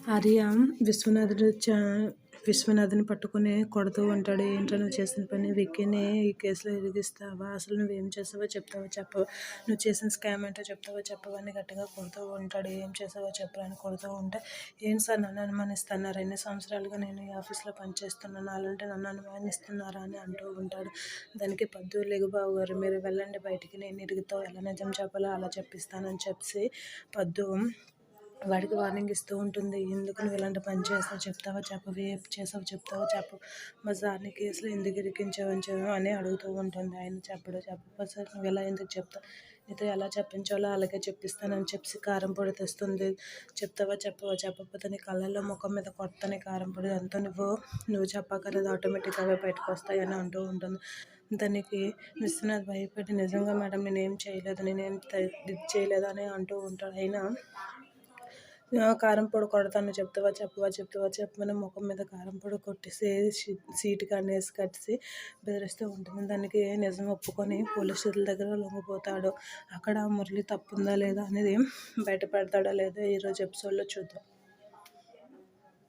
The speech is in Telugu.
ఆర్య విశ్వనాథ్ని పట్టుకుని కొడుతూ ఉంటాడు. ఏంట్రా నువ్వు చేసిన పని, విక్కీని ఈ కేసులో ఇరికిస్తావా, అసలు నువ్వేం చేసావో చెప్తావా చెప్పవు, నువ్వు చేసిన స్కామ్ ఏంటో చెప్తావో చెప్పవా అని గట్టిగా కొడుతూ ఉంటాడు. ఏం చేసావో చెప్పరా అని కొడుతూ ఉంటే, ఏం సార్ నన్ను అనుమానిస్తున్నారు, ఎన్ని సంవత్సరాలుగా నేను ఈ ఆఫీస్లో పనిచేస్తున్నాను, అలాంటి నన్ను అనుమానిస్తున్నారా అని అంటూ ఉంటాడు. దానికి పద్దు, లేగు బాబు గారు మీరు వెళ్ళండి బయటికి, నేను ఇరుగుతో ఎలా నిజం చెప్పాలో అలా చెప్పిస్తానని చెప్పి పద్దు వాడికి వార్నింగ్ ఇస్తూ ఉంటుంది. ఎందుకు నువ్వు ఇలాంటి పని చేస్తావు చెప్తావా చెప్పవు, ఏ చేసావు చెప్తావా చెప్పు, మా సార్ని కేసులో ఎందుకు ఇరికించావు అని అడుగుతూ ఉంటుంది. ఆయన చెప్పకపోతే సార్ నువ్వు ఇలా ఎందుకు చెప్తావు, నీతో ఎలా చెప్పించాలో అలాగే చెప్పిస్తానని చెప్పి కారం పొడి తెస్తుంది. చెప్తావా చెప్పవా, చెప్పకపోతే నీ కళ్ళల్లో ముఖం మీద కొడతానే కారం పొడి, అంతా నువ్వు చెప్పక్కర్లేదు, ఆటోమేటిక్గా అవే బయటకు వస్తాయని అంటూ ఉంటుంది. దానికి విశ్వనాథ్ భయపడి నిజంగా మేడం నేనేం చేయలేదు, నేనేం ఇది చేయలేదు అని అంటూ ఉంటాడు. అయినా కారం పొడి కొడతాను చెప్తావా చెప్పమని ముఖం మీద కారం పొడి కొట్టేసి సీటు కాడేసి కట్టేసి బెదిరిస్తూ ఉంటుంది. దానికి నిజం ఒప్పుకొని పోలీస్ స్టేషన్ దగ్గర లొంగిపోతాడు. అక్కడ మురళి తప్పుందా లేదా అనేది బయటపడతాడో లేదో ఈరోజు ఎపిసోడ్లో చూద్దాం.